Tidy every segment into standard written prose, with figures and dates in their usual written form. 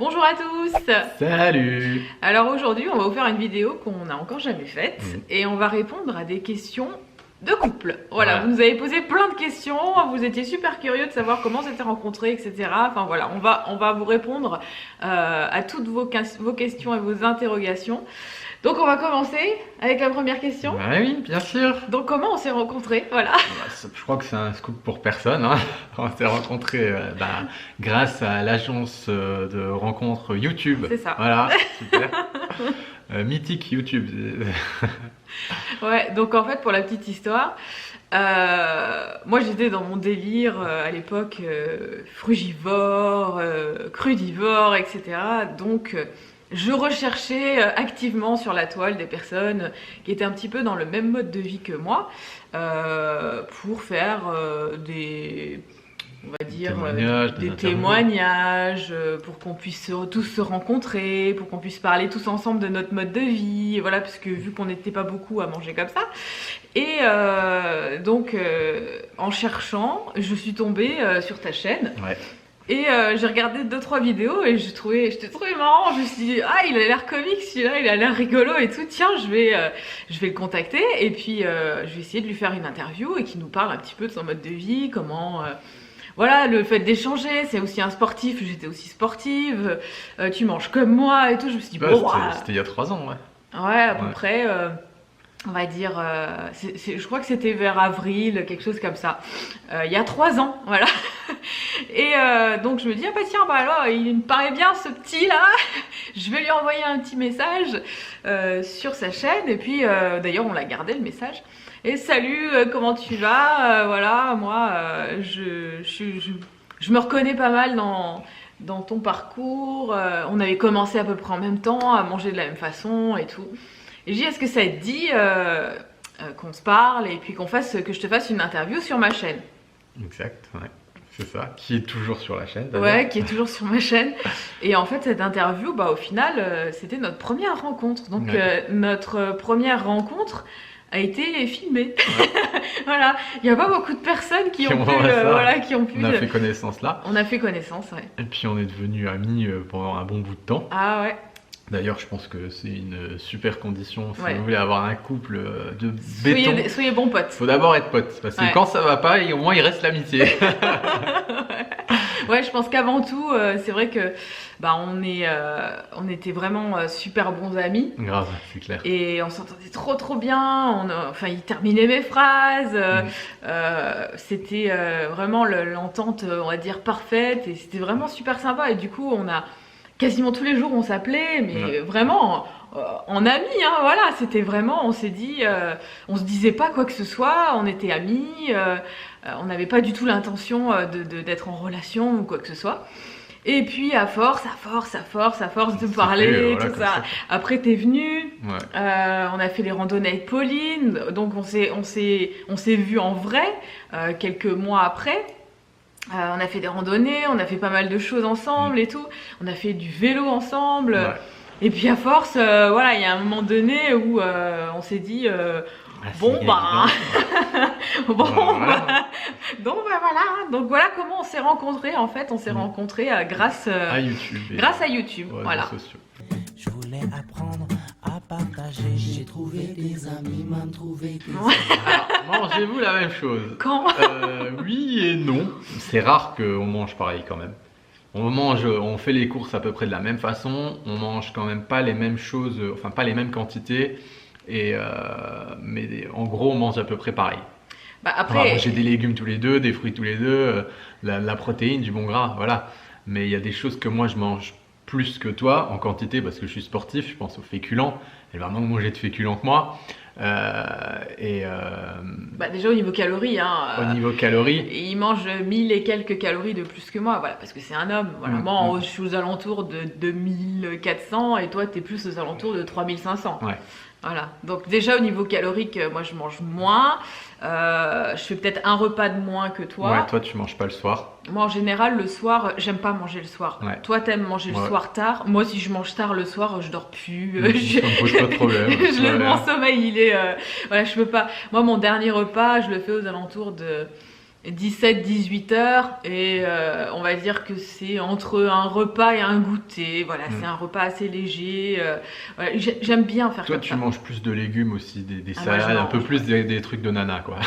Bonjour à tous. Salut. Alors aujourd'hui on va vous faire une vidéo qu'on n'a encore jamais faite et on va répondre à des questions de couple. Voilà, vous nous avez posé plein de questions, vous étiez super curieux de savoir comment s'étaient rencontrés, etc. Enfin voilà, on va vous répondre à toutes vos questions et vos interrogations. Donc on va commencer avec la première question. Oui, bien sûr. Donc comment on s'est rencontrés? Voilà. Je crois que c'est un scoop pour personne, hein. On s'est rencontrés grâce à l'agence de rencontres YouTube. C'est ça. Voilà, super. Mythique YouTube. Ouais, donc en fait pour la petite histoire, moi j'étais dans mon délire à l'époque frugivore, crudivore, etc. Donc je recherchais activement sur la toile des personnes qui étaient un petit peu dans le même mode de vie que moi pour faire des... on va dire des témoignages pour qu'on puisse tous se rencontrer, pour qu'on puisse parler tous ensemble de notre mode de vie, et voilà, parce que vu qu'on n'était pas beaucoup à manger comme ça, et donc en cherchant, je suis tombée sur ta chaîne. Ouais. Et j'ai regardé 2-3 vidéos et je t'ai trouvé marrant. Je me suis dit, ah, il a l'air comique celui-là, il a l'air rigolo et tout. Tiens, je vais le contacter et puis je vais essayer de lui faire une interview et qu'il nous parle un petit peu de son mode de vie, comment. Voilà, le fait d'échanger, c'est aussi un sportif, j'étais aussi sportive, tu manges comme moi et tout, je me suis dit, bon, c'était il y a 3 ans, ouais. Ouais, à peu près, on va dire, je crois que c'était vers avril, quelque chose comme ça, il y a 3 ans, voilà. Et donc je me dis, ah bah tiens, bah alors, il me paraît bien ce petit là, je vais lui envoyer un petit message sur sa chaîne, et puis d'ailleurs on l'a gardé le message. Et salut, comment tu vas? Voilà, moi, je me reconnais pas mal dans ton parcours. On avait commencé à peu près en même temps, à manger de la même façon et tout. Et j'ai dit, est-ce que ça te dit qu'on se parle et puis que je te fasse une interview sur ma chaîne? Exact, ouais. C'est ça, qui est toujours sur la chaîne. Ouais, qui est toujours sur ma chaîne. Et en fait, cette interview, bah, au final, c'était notre première rencontre. Donc, notre première rencontre a été filmée. Ouais. Voilà, il n'y a pas beaucoup de personnes qui ont pu... On a fait connaissance là. On a fait connaissance, ouais. Et puis on est devenus amis pendant un bon bout de temps. Ah ouais. D'ailleurs, je pense que c'est une super condition si vous voulez avoir un couple de béton. Soyez bons potes. Faut d'abord être potes, parce que quand ça va pas, au moins il reste l'amitié. Ouais, je pense qu'avant tout, c'est vrai que on était vraiment super bons amis. Grave, c'est clair. Et on s'entendait trop bien. Enfin, il terminait mes phrases. C'était vraiment l'entente, on va dire, parfaite. Et c'était vraiment super sympa. Et du coup, on a quasiment tous les jours, on s'appelait, mais vraiment en amis. Hein, voilà, c'était vraiment, on s'est dit, on se disait pas quoi que ce soit. On était amis. On n'avait pas du tout l'intention d'être en relation ou quoi que ce soit. Et puis à force de parler, tout ça. Après t'es venu, on a fait les randonnées avec Pauline, donc on s'est vu en vrai quelques mois après. On a fait des randonnées, on a fait pas mal de choses ensemble et tout. On a fait du vélo ensemble. Ouais. Et puis à force, voilà, il y a un moment donné où on s'est dit. Donc voilà comment on s'est rencontrés en fait. On s'est rencontrés grâce à YouTube. Grâce à YouTube, voilà. Je voulais apprendre à partager. J'ai trouvé des amis, m'en trouvé des amis. Alors, mangez-vous la même chose? Quand oui et non. C'est rare qu'on mange pareil quand même. On fait les courses à peu près de la même façon. On mange quand même pas les mêmes choses, enfin pas les mêmes quantités. Mais en gros, on mange à peu près pareil. Bah après, on va manger des légumes tous les deux, des fruits tous les deux, la protéine, du bon gras, voilà. Mais il y a des choses que moi je mange plus que toi en quantité parce que je suis sportif, je pense aux féculents. Elle va moins manger de féculents que moi. Déjà au niveau calories, au niveau calories, il mange 1000 et quelques calories de plus que moi, voilà, parce que c'est un homme. Voilà. Moi, je suis aux alentours de 2400 et toi, tu es plus aux alentours de 3500. Ouais. Voilà, donc déjà au niveau calorique, moi je mange moins, je fais peut-être un repas de moins que toi. Ouais, toi tu manges pas le soir. Moi en général le soir, j'aime pas manger le soir. Ouais. Toi t'aimes manger le soir tard, moi si je mange tard le soir, je dors plus. Ça me pose pas de problème. Mon sommeil il est... voilà, je peux pas. Moi mon dernier repas, je le fais aux alentours de 17-18 heures et on va dire que c'est entre un repas et un goûter. Voilà, c'est un repas assez léger. Voilà, j'aime bien faire Toi, comme tu ça. manges plus de légumes aussi, des Ah, moi, je salades, un peu mange. plus des trucs de nana, quoi.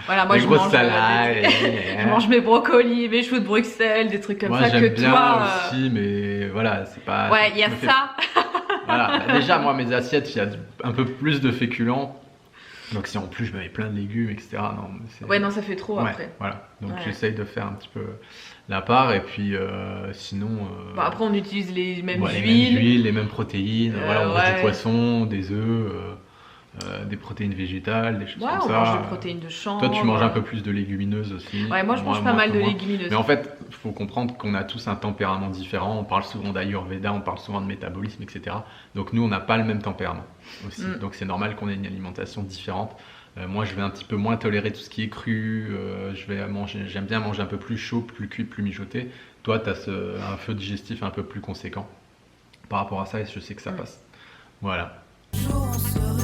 Voilà, moi Des je grosses mange, salades. je mange mes brocolis, mes choux de Bruxelles, des trucs comme Moi, ça j'aime que bien toi. aussi, mais voilà, c'est pas. Ouais, il y a je me fais- ça. Voilà, bah, déjà, moi, mes assiettes, il y a un peu plus de féculents. Donc, si en plus je me mets plein de légumes, etc. Non, mais c'est. Ouais, non, ça fait trop Ouais, après. voilà. Donc, Ouais. j'essaye de faire un petit peu la part. Et puis, sinon. Bon, après, on utilise les mêmes ouais, les mêmes huiles. huiles, les mêmes protéines. Voilà, on mange ouais. du poisson, des œufs, des protéines végétales, des choses Ouais, comme on ça. mange des protéines de chanvre. Toi, tu manges un peu plus de légumineuses aussi. Ouais, moi je mange pas moi, mal un peu de moins. légumineuses. Mais en fait, il faut comprendre qu'on a tous un tempérament différent. On parle souvent d'Ayurveda, on parle souvent de métabolisme, etc. Donc nous, on n'a pas le même tempérament aussi. Donc c'est normal qu'on ait une alimentation différente. Moi, je vais un petit peu moins tolérer tout ce qui est cru. J'aime bien manger un peu plus chaud, plus cuit, plus mijoté. Toi, tu as un feu digestif un peu plus conséquent par rapport à ça, et je sais que ça passe. Voilà. Jour on se réveille,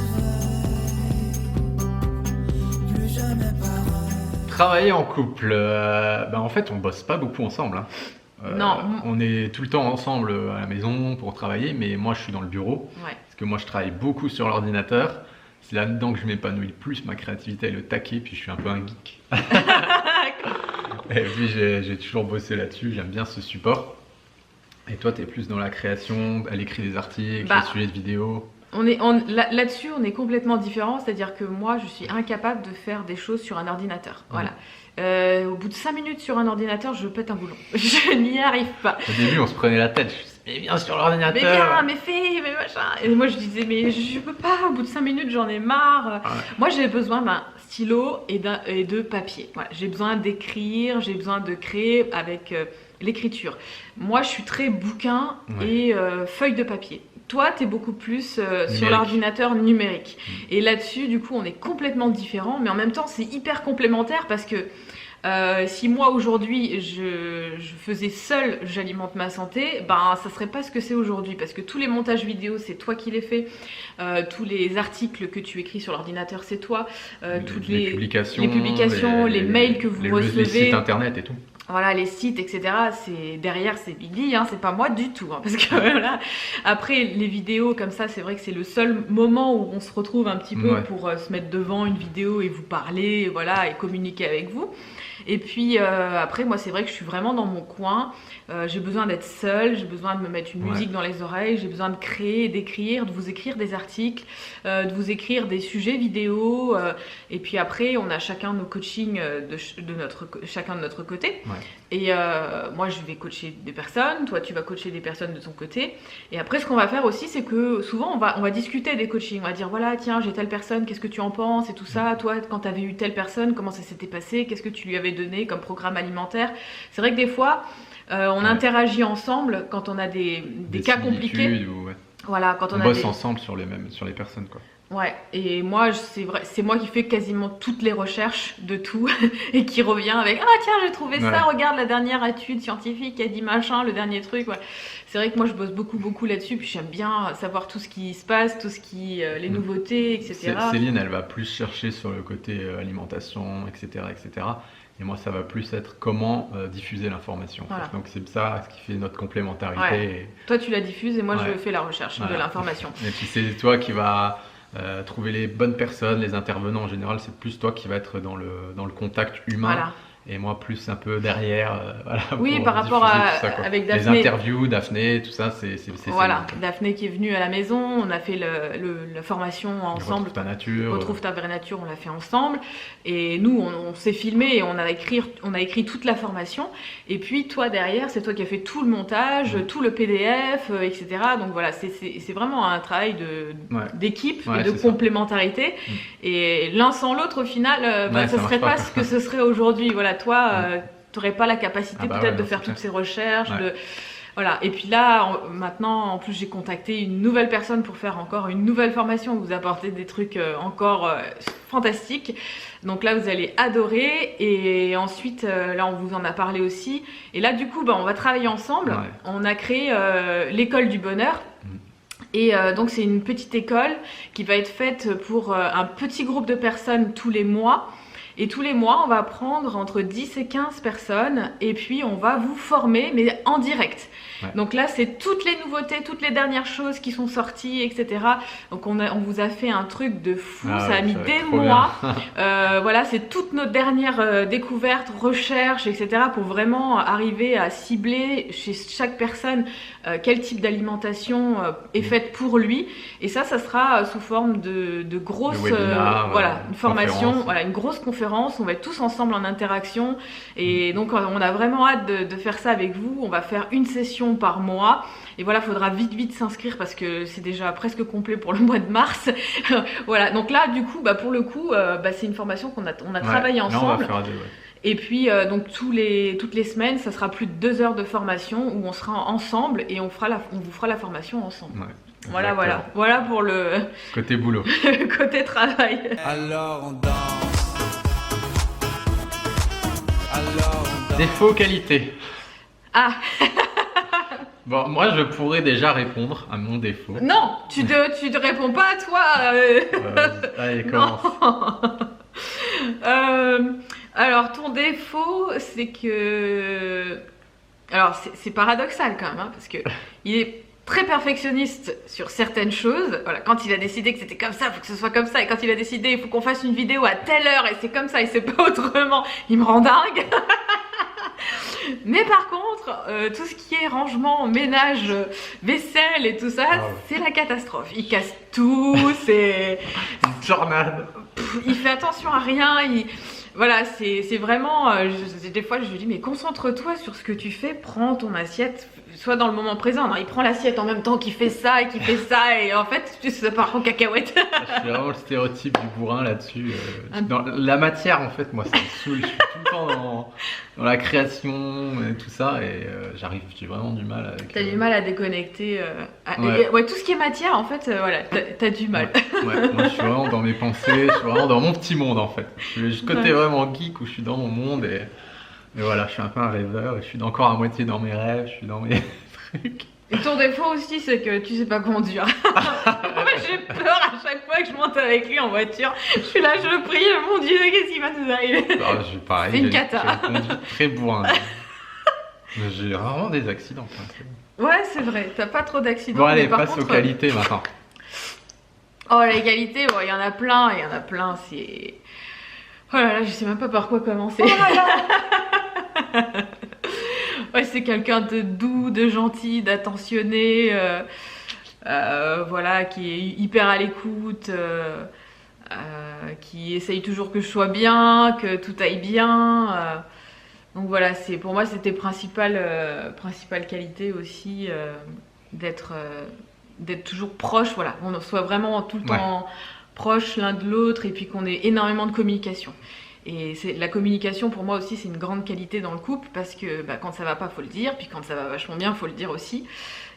plus jamais pareil. Travailler en couple, en fait, on bosse pas beaucoup ensemble, hein. Non. On est tout le temps ensemble à la maison pour travailler, mais moi, je suis dans le bureau. Ouais. Parce que moi, je travaille beaucoup sur l'ordinateur. C'est là-dedans que je m'épanouis le plus, ma créativité est le taquet, puis je suis un peu un geek. Et puis, j'ai toujours bossé là-dessus, j'aime bien ce support. Et toi, tu es plus dans la création, elle écrit des articles, Bah, des sujets de vidéo. Là-dessus, on est complètement différents. C'est-à-dire que moi, je suis incapable de faire des choses sur un ordinateur. Voilà. Au bout de 5 minutes sur un ordinateur, je pète un boulon. Je n'y arrive pas. Au début, on se prenait la tête, je disais, mais viens sur Mais l'ordinateur. bien, mais fais, mais machin. Et moi, je disais, mais je peux pas. Au bout de 5 minutes, j'en ai marre. Ouais. Moi, j'ai besoin d'un stylo et de papier. Voilà. J'ai besoin d'écrire, j'ai besoin de créer avec l'écriture. Moi, je suis très bouquin et feuille de papier. Toi, tu es beaucoup plus sur Numérique. l'ordinateur numérique. Et là-dessus, du coup, on est complètement différents, mais en même temps, c'est hyper complémentaire parce que si moi aujourd'hui je faisais seule j'alimente ma santé, ben ça serait pas ce que c'est aujourd'hui parce que tous les montages vidéo c'est toi qui les fais, tous les articles que tu écris sur l'ordinateur c'est toi, toutes les publications, les mails que vous recevez, les sites internet et tout. voilà, les sites, etc. C'est derrière, c'est Lily, hein, c'est pas moi du tout, hein, parce que voilà. Après, les vidéos comme ça, c'est vrai que c'est le seul moment où on se retrouve un petit peu pour se mettre devant une vidéo et vous parler, voilà, et communiquer avec vous. Et puis après, moi, c'est vrai que je suis vraiment dans mon coin. J'ai besoin d'être seule, j'ai besoin de me mettre une musique dans les oreilles, j'ai besoin de créer, d'écrire, de vous écrire des articles, de vous écrire des sujets vidéo. Et puis après, on a chacun nos coachings chacun de notre côté. Ouais. Et moi, je vais coacher des personnes, toi, tu vas coacher des personnes de ton côté. Et après, ce qu'on va faire aussi, c'est que souvent, on va discuter des coachings. On va dire, voilà, tiens, j'ai telle personne, qu'est-ce que tu en penses et tout ça. Toi, quand tu avais eu telle personne, comment ça s'était passé? Qu'est-ce que tu lui avais donné comme programme alimentaire? C'est vrai que des fois, on interagit ensemble quand on a des cas compliqués. Voilà, quand on a bosse ensemble sur les personnes, quoi. Ouais, et moi, c'est vrai, c'est moi qui fais quasiment toutes les recherches de tout et qui revient avec ah tiens, j'ai trouvé ça, regarde la dernière étude scientifique qui a dit machin, le dernier truc. Ouais. C'est vrai que moi, je bosse beaucoup là-dessus, puis j'aime bien savoir tout ce qui se passe, tout ce qui, les nouveautés, etc. Céline, elle va plus chercher sur le côté alimentation, etc., etc. Et moi, ça va plus être comment diffuser l'information. Voilà. Donc c'est ça ce qui fait notre complémentarité. Ouais. Et... Toi, tu la diffuses et moi, je fais la recherche de l'information. Et puis c'est toi qui vas trouver les bonnes personnes, les intervenants en général, c'est plus toi qui va être dans le contact humain. Voilà. Et moi, plus un peu derrière. Voilà, oui, par rapport à ça, avec Daphné. Les interviews, Daphné, tout ça, c'est voilà, Daphné qui est venue à la maison, on a fait la formation ensemble. Retrouve ta nature. Retrouve ta vraie nature, on l'a fait ensemble. Et nous, on s'est filmé et on a écrit toute la formation. Et puis, toi, derrière, c'est toi qui as fait tout le montage, tout le PDF, etc. Donc voilà, c'est vraiment un travail d'équipe et de complémentarité. Et l'un sans l'autre, au final, ça serait pas ce que ce serait aujourd'hui. Voilà, toi, tu n'aurais pas la capacité peut-être de faire toutes ces recherches. Voilà. Et puis là, maintenant, en plus, j'ai contacté une nouvelle personne pour faire encore une nouvelle formation, vous apporter des trucs encore fantastiques. Donc là, vous allez adorer. Et ensuite, là, on vous en a parlé aussi. Et là, du coup, on va travailler ensemble. On a créé l'école du bonheur. Et donc, c'est une petite école qui va être faite pour un petit groupe de personnes tous les mois. Et tous les mois, on va prendre entre 10 et 15 personnes et puis on va vous former, mais en direct. Ouais. Donc là, c'est toutes les nouveautés, toutes les dernières choses qui sont sorties, etc. Donc on vous a fait un truc de fou, ça a mis des mois. Voilà, c'est toutes nos dernières découvertes, recherches, etc. pour vraiment arriver à cibler chez chaque personne quel type d'alimentation est faite pour lui. Et ça sera sous forme de grosses, voilà, une formation, voilà, une grosse conférence. On va être tous ensemble en interaction. Et donc on a vraiment hâte de faire ça avec vous. On va faire une session par mois. Et voilà, il faudra vite s'inscrire parce que c'est déjà presque complet pour le mois de mars. Voilà, donc là, du coup, pour le coup, c'est une formation qu'on a travaillé ensemble. Là, on va faire à deux, Et puis, donc toutes les semaines, ça sera plus de 2 heures de formation où on sera ensemble et on vous fera la formation ensemble. Ouais, voilà pour le côté boulot. côté travail. Alors on danse. Alors on danse. Défaut, qualité. Ah Bon, moi je pourrais déjà répondre à mon défaut. non, tu te réponds pas à toi. Allez, commence. Alors ton défaut, c'est que, alors c'est paradoxal quand même, hein, parce que il est très perfectionniste sur certaines choses. Voilà, quand il a décidé que c'était comme ça, il faut que ce soit comme ça. Et quand il a décidé, il faut qu'on fasse une vidéo à telle heure et c'est comme ça et c'est pas autrement, il me rend dingue. Mais par contre, tout ce qui est rangement, ménage, vaisselle et tout ça, c'est la catastrophe. Il casse tout, c'est Une tornade. il fait attention à rien. Voilà, c'est vraiment. Des fois, je lui dis, mais concentre-toi sur ce que tu fais, prends ton assiette, sois dans le moment présent. Non, il prend l'assiette en même temps qu'il fait ça et qu'il fait ça, et en fait, ça part en cacahuète. Je suis vraiment le stéréotype du bourrin là-dessus. Dans la matière, en fait, moi, ça me saoule. Je suis tout le temps dans la création et tout ça, et j'ai vraiment du mal avec. T'as du mal à déconnecter. Ouais. Tout ce qui est matière, en fait, voilà, t'as du mal. Ouais, moi, je suis vraiment dans mes pensées, je suis vraiment dans mon petit monde, en fait. Je suis côté vraiment geek où je suis dans mon monde, et voilà, je suis un peu un rêveur, et je suis encore à moitié dans mes rêves, je suis dans mes trucs. Et ton défaut aussi, c'est que tu sais pas conduire. Moi, j'ai peur à chaque fois que je monte avec lui en voiture. Je suis là, je prie, mon Dieu, qu'est-ce qui va nous arriver? Pareil, C'est une cata. J'ai une conduite très bourrin. J'ai rarement des accidents. Ouais, c'est vrai, t'as pas trop d'accidents. Bon, allez, mais par passe contre, aux qualités maintenant. Oh, les qualités, il y en a plein, c'est... Oh là là, je sais même pas par quoi commencer. Ouais, c'est quelqu'un de doux, de gentil, d'attentionné, voilà, qui est hyper à l'écoute, qui essaye toujours que je sois bien, que tout aille bien. Donc voilà, pour moi, c'était principale qualité aussi, d'être toujours proche, voilà, on soit vraiment tout le temps proche l'un de l'autre et puis qu'on ait énormément de communication. Et la communication pour moi aussi c'est une grande qualité dans le couple parce que quand ça va pas faut le dire, puis quand ça va vachement bien faut le dire aussi.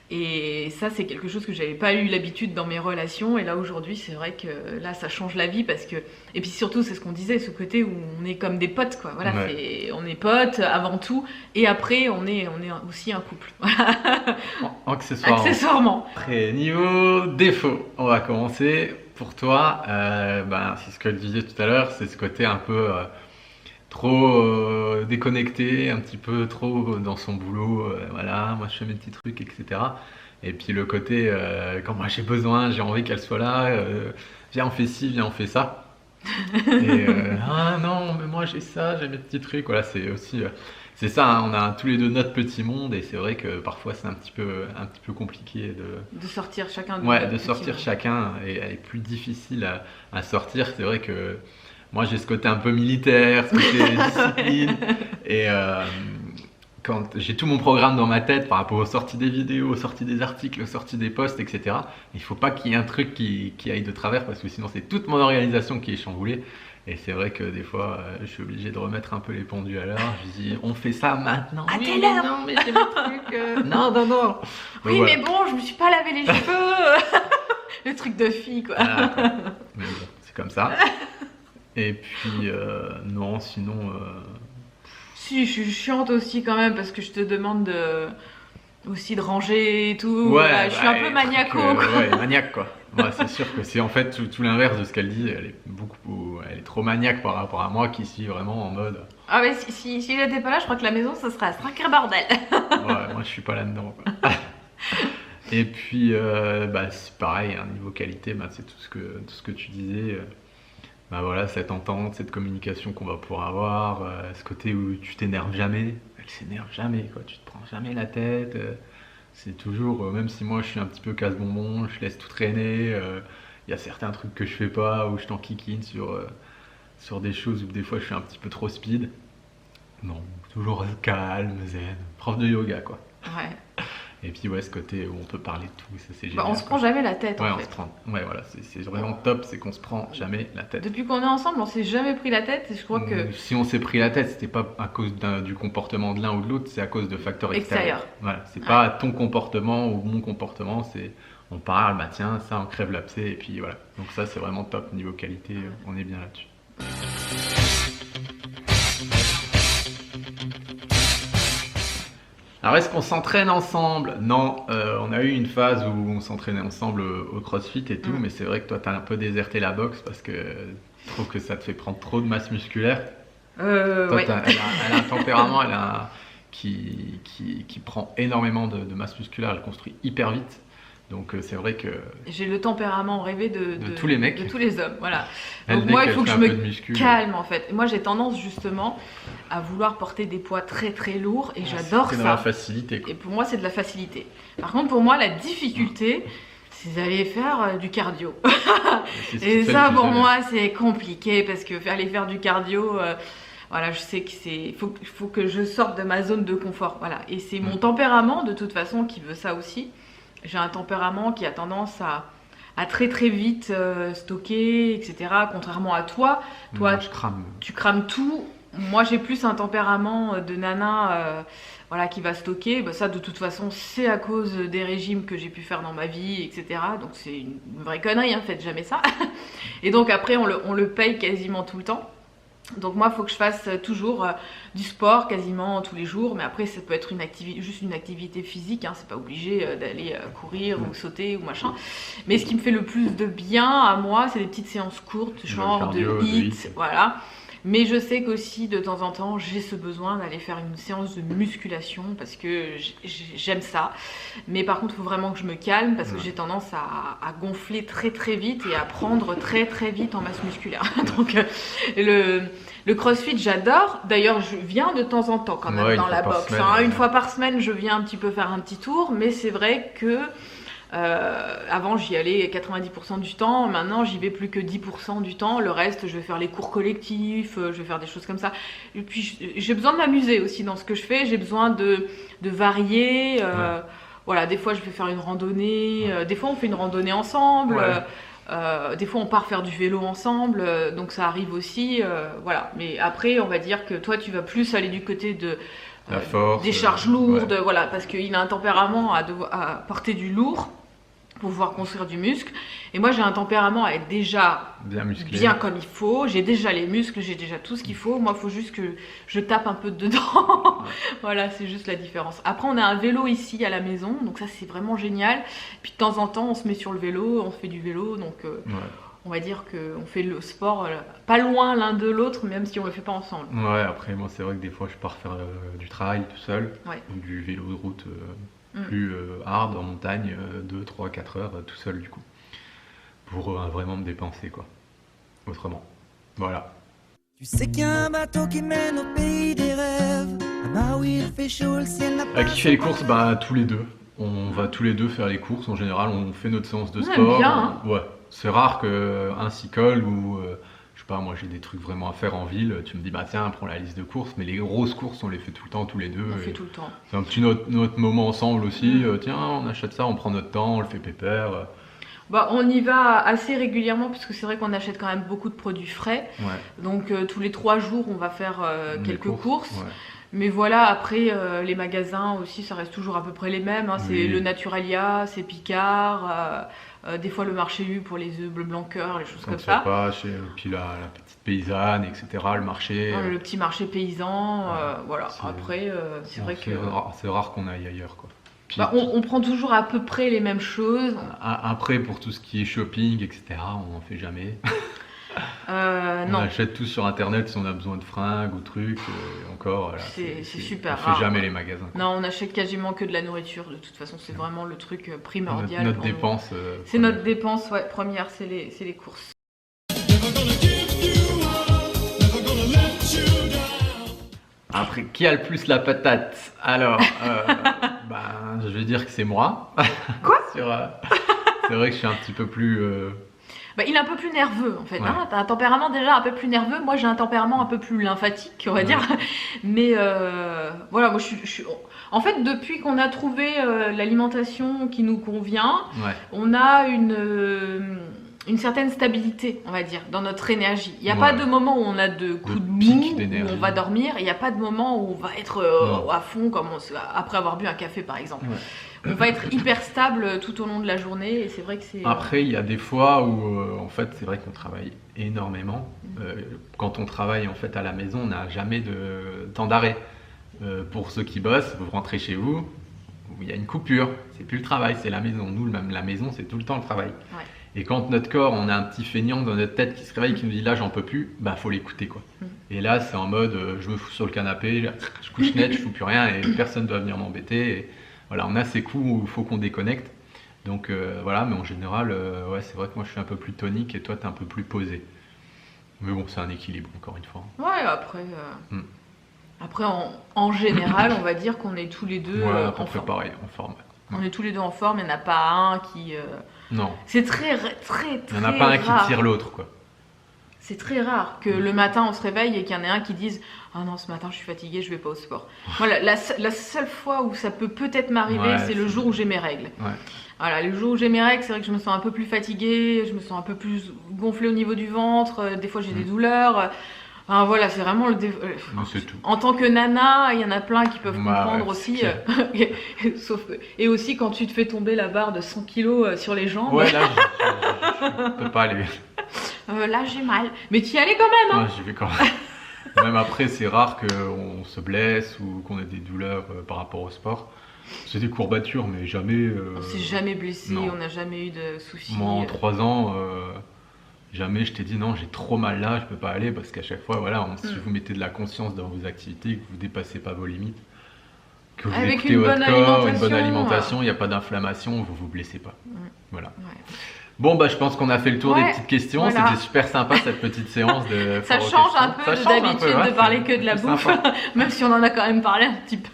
Et ça c'est quelque chose que j'avais pas eu l'habitude dans mes relations et là aujourd'hui c'est vrai que là ça change la vie parce que, et puis surtout c'est ce qu'on disait, ce côté où on est comme des potes quoi, voilà, on est potes avant tout et après on est aussi un couple. Accessoirement. Après niveau défaut, on va commencer. Pour toi, c'est ce que je disais tout à l'heure, c'est ce côté un peu trop déconnecté, un petit peu trop dans son boulot, voilà, moi je fais mes petits trucs, etc. Et puis le côté, quand moi j'ai besoin, j'ai envie qu'elle soit là, viens on fait ci, viens on fait ça. Et ah non, mais moi j'ai ça, j'ai mes petits trucs, voilà, c'est aussi... c'est ça, hein, on a tous les deux notre petit monde et c'est vrai que parfois c'est un petit peu compliqué de sortir chacun de sortir chacun et elle est plus difficile à sortir. C'est vrai que moi j'ai ce côté un peu militaire, ce côté discipline et quand j'ai tout mon programme dans ma tête par rapport aux sorties des vidéos, aux sorties des articles, aux sorties des posts, etc. Il faut pas qu'il y ait un truc qui aille de travers parce que sinon c'est toute mon organisation qui est chamboulée. Et c'est vrai que des fois, je suis obligé de remettre un peu les pendules à l'heure. Je dis, on fait ça maintenant. À quelle heure? Non, mais j'ai le truc. Non. Oui, mais bon, je me suis pas lavé les cheveux. Le truc de fille, quoi. Voilà, quoi. Mais bon, c'est comme ça. Et puis, non, sinon... Si, je suis chiante aussi quand même parce que je te demande aussi de ranger et tout. Ouais, je suis un peu maniaco. Ouais, maniaque, quoi. Ouais, c'est sûr que c'est en fait tout l'inverse de ce qu'elle dit. Elle est trop maniaque par rapport à moi qui suis vraiment en mode. Ah mais si il était pas là, je crois que la maison, ça serait un sacré bordel. Ouais, moi je suis pas là-dedans, quoi. Et puis, bah, c'est pareil, hein, niveau qualité, bah, c'est tout ce que tu disais. Bah voilà, cette entente, cette communication qu'on va pouvoir avoir, ce côté où tu t'énerves jamais. Elle s'énerve jamais, quoi. Tu te prends jamais la tête. C'est toujours, même si moi je suis un petit peu casse-bonbon, je laisse tout traîner. Il y a certains trucs que je fais pas, où je t'enquiquine sur des choses où des fois je suis un petit peu trop speed. Non, toujours calme, zen, prof de yoga, quoi. Ouais. Et puis ouais, ce côté où on peut parler de tout, ça c'est Bah, génial. on se prend jamais la tête Ouais, en on se fait. prend. Ouais, voilà, c'est vraiment top, c'est qu'on se prend jamais la tête. Depuis qu'on est ensemble, on s'est jamais pris la tête et je crois que Si on s'est pris la tête, c'était pas à cause du comportement de l'un ou de l'autre, c'est à cause de facteurs extérieurs. extérieur. Voilà, c'est Ouais. pas ton comportement ou mon comportement, c'est on parle, bah tiens, ça on crève l'abcès et puis voilà. Donc ça c'est vraiment top niveau qualité, on est bien là-dessus. Alors est-ce qu'on s'entraîne ensemble? Non, on a eu une phase où on s'entraînait ensemble au CrossFit et tout, mais c'est vrai que toi t'as un peu déserté la boxe parce que je trouve que ça te fait prendre trop de masse musculaire. Toi, Ouais. elle a un tempérament, qui prend énormément de masse musculaire, elle construit hyper vite. Donc c'est vrai que J'ai le tempérament rêvé de tous les mecs. de tous les hommes, voilà. elle, Donc dès moi, il qu'elle faut que fait je un peu de me muscu, calme en fait. Moi, j'ai tendance justement à vouloir porter des poids très très lourds et j'adore c'est dans la ça. facilité, quoi. Et pour moi, c'est de la facilité. Par contre, pour moi, la difficulté, c'est d'aller faire du cardio. C'est ce Et qui fait ça, le plus pour de bien. moi, c'est compliqué parce que aller faire du cardio, voilà, je sais que faut que je sorte de ma zone de confort. Voilà. Et c'est mon tempérament, de toute façon, qui veut ça aussi. J'ai un tempérament qui a tendance à très très vite stocker, etc. Contrairement à toi. Toi, Moi, je crame. tu crames tout. Moi, j'ai plus un tempérament de nana voilà, qui va stocker. Bah, ça, de toute façon, c'est à cause des régimes que j'ai pu faire dans ma vie, etc. Donc, c'est une vraie connerie, hein, faites jamais ça. Et donc, après, on le paye quasiment tout le temps. Donc, moi, il faut que je fasse toujours du sport quasiment tous les jours. Mais après, ça peut être juste une activité physique. Hein, c'est pas obligé d'aller courir ou sauter ou machin. Mais ce qui me fait le plus de bien à moi, c'est des petites séances courtes, genre cardio, de de HIIT, HIIT. voilà. Mais je sais qu'aussi, de temps en temps, j'ai ce besoin d'aller faire une séance de musculation parce que j'aime ça. Mais par contre, il faut vraiment que je me calme parce que j'ai tendance à gonfler très très vite et à prendre très très vite en masse musculaire. Donc, le CrossFit, j'adore. D'ailleurs, je viens de temps en temps quand même Ouais, dans une la fois par boxe. semaine, Hein. ouais. Une fois par semaine, je viens un petit peu faire un petit tour. Mais c'est vrai que avant, j'y allais 90% du temps. Maintenant, j'y vais plus que 10% du temps. Le reste, je vais faire les cours collectifs, je vais faire des choses comme ça. Et puis, j'ai besoin de m'amuser aussi dans ce que je fais. J'ai besoin de varier. Voilà, des fois, je vais faire une randonnée. Des fois, on fait une randonnée ensemble. Des fois, on part faire du vélo ensemble. Donc, ça arrive aussi. Voilà. Mais après, on va dire que toi, tu vas plus aller du côté de La force, des charges lourdes, voilà, parce qu'il a un tempérament à porter du lourd pour pouvoir construire du muscle. Et moi, j'ai un tempérament à être déjà bien musclé. bien comme il faut. J'ai déjà les muscles, j'ai déjà tout ce qu'il faut. Moi, il faut juste que je tape un peu dedans. Voilà, c'est juste la différence. Après, on a un vélo ici à la maison, donc ça, c'est vraiment génial. Puis de temps en temps, on se met sur le vélo, on fait du vélo, donc on va dire qu'on fait le sport pas loin l'un de l'autre, même si on le fait pas ensemble. Ouais, après, moi, c'est vrai que des fois, je pars faire du trail tout seul, Ouais. ou du vélo de route plus hard en montagne, 2, 3, 4 heures tout seul, du coup, pour vraiment me dépenser, quoi. Autrement. Voilà. Tu sais qu'il y a un bateau qui mène au pays des rêves. À Maui, il fait chaud, le ciel n'a pas. Qui fait les courses? Bah, tous les deux. On va tous les deux faire les courses. En général, on fait notre séance de On aime sport. bien, hein. Ouais. C'est rare qu'un s'y colle ou je sais pas, moi j'ai des trucs vraiment à faire en ville. Tu me dis, bah tiens, prends la liste de courses. Mais les grosses courses, on les fait tout le temps, tous les deux. On et fait tout le temps. c'est un petit notre moment ensemble aussi. Tiens, on achète ça, on prend notre temps, on le fait pépère. Bah, on y va assez régulièrement parce que c'est vrai qu'on achète quand même beaucoup de produits frais. Ouais. Donc tous les 3 jours, on va faire Les quelques courses. Ouais. Mais voilà, après, les magasins aussi, ça reste toujours à peu près les mêmes. Hein. C'est Oui. le Naturalia, c'est Picard, des fois le marché U pour les œufs bleu blanc cœur, les choses Quand comme tu vas ça. pas puis la petite paysanne, etc. Le marché. Le petit marché paysan, voilà. c'est- Après, c'est vrai que... C'est rare qu'on aille ailleurs, quoi. Puis, On prend toujours à peu près les mêmes choses. après, pour tout ce qui est shopping, etc., on n'en fait jamais. On Non, achète tout sur internet si on a besoin de fringues ou trucs. Encore, voilà, c'est super on fait rare. jamais les magasins. Quoi. Non, on achète quasiment que de la nourriture. De toute façon, c'est vraiment le truc primordial. Notre pour nous. dépense. C'est notre dépense, ouais, première, c'est les courses. Après, qui a le plus la patate? Alors, je vais dire que c'est moi. Quoi? C'est vrai que je suis un petit peu plus. Il est un peu plus nerveux en fait. Ouais. Hein. T'as un tempérament déjà un peu plus nerveux. Moi, j'ai un tempérament un peu plus lymphatique, on va dire. Mais voilà, moi, je suis. En fait, depuis qu'on a trouvé l'alimentation qui nous convient, on a une certaine stabilité, on va dire, dans notre énergie. Il n'y a pas de moment où on a de coups de mou, où on va dormir. Il n'y a pas de moment où on va être à fond, comme après avoir bu un café, par exemple. Ouais. On va être hyper stable tout au long de la journée et c'est vrai que c'est... Après, il y a des fois où, en fait, c'est vrai qu'on travaille énormément. Quand on travaille, en fait, à la maison, on n'a jamais de temps d'arrêt. Pour ceux qui bossent, vous rentrez chez vous, il y a une coupure. C'est plus le travail, c'est la maison. Nous, même la maison, c'est tout le temps le travail. Ouais. Et quand notre corps, on a un petit feignant dans notre tête qui se réveille, qui nous dit là, j'en peux plus, faut l'écouter, quoi. Et là, c'est en mode, je me fous sur le canapé, je couche net, je fous plus rien et personne ne doit venir m'embêter. Et voilà, on a ces coups où il faut qu'on déconnecte. Donc voilà, mais en général, c'est vrai que moi, je suis un peu plus tonique et toi, tu es un peu plus posé. Mais bon, c'est un équilibre, encore une fois. Ouais, après en général, on va dire qu'on est tous les deux à peu près pareil, en forme. On est tous les deux en forme, il n'y en a pas un qui... Non. C'est très il n'y en a pas un qui tire l'autre, quoi. C'est très rare que le matin on se réveille et qu'il y en ait un qui dise « Ah non, ce matin je suis fatiguée, je vais pas au sport. » Voilà, la seule fois où ça peut peut-être m'arriver, c'est le jour où j'ai mes règles. Ouais. Voilà, le jour où j'ai mes règles, c'est vrai que je me sens un peu plus fatiguée, je me sens un peu plus gonflée au niveau du ventre, des fois j'ai des douleurs. Enfin, voilà, c'est vraiment c'est tout. En tant que nana, il y en a plein qui peuvent comprendre aussi. Et aussi quand tu te fais tomber la barre de 100 kilos sur les jambes. Ouais, là, je peux pas aller. Là, j'ai mal. Mais tu y allais quand même, hein. Ouais, j'y vais quand même. Même après, c'est rare qu'on se blesse ou qu'on ait des douleurs par rapport au sport. C'est des courbatures, mais jamais... On s'est jamais blessé, on n'a jamais eu de soucis. Moi, en 3 ans... jamais je t'ai dit non, j'ai trop mal là, je peux pas aller, parce qu'à chaque fois, voilà, si vous mettez de la conscience dans vos activités, que vous dépassez pas vos limites, que vous écoutez votre corps, une bonne alimentation, il n'y a pas d'inflammation, vous vous blessez pas. Voilà. Ouais. Bon, je pense qu'on a fait le tour des petites questions. Voilà. C'était super sympa cette petite séance de. Ça change un peu d'habitude de parler que de la bouffe, même si on en a quand même parlé un petit peu.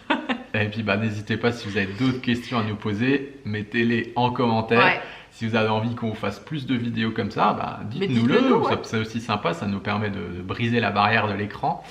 Et puis, n'hésitez pas, si vous avez d'autres questions à nous poser, mettez-les en commentaire. Ouais. Si vous avez envie qu'on vous fasse plus de vidéos comme ça, dites-nous-le. C'est aussi sympa, ça nous permet de briser la barrière de l'écran.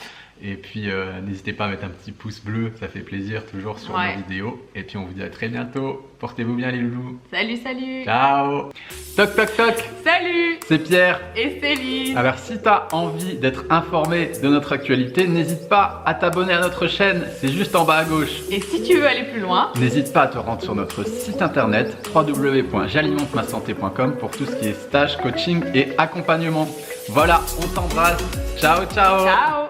Et puis, n'hésitez pas à mettre un petit pouce bleu, ça fait plaisir toujours sur nos vidéos. Et puis, on vous dit à très bientôt. Portez-vous bien les loulous. Salut, salut. Ciao. Toc, toc, toc. Salut. C'est Pierre. Et Céline. Alors, si tu as envie d'être informé de notre actualité, n'hésite pas à t'abonner à notre chaîne. C'est juste en bas à gauche. Et si tu veux aller plus loin, n'hésite pas à te rendre sur notre site internet www.j'alimentemassanté.com pour tout ce qui est stage, coaching et accompagnement. Voilà, on t'embrasse. Ciao, ciao. Ciao.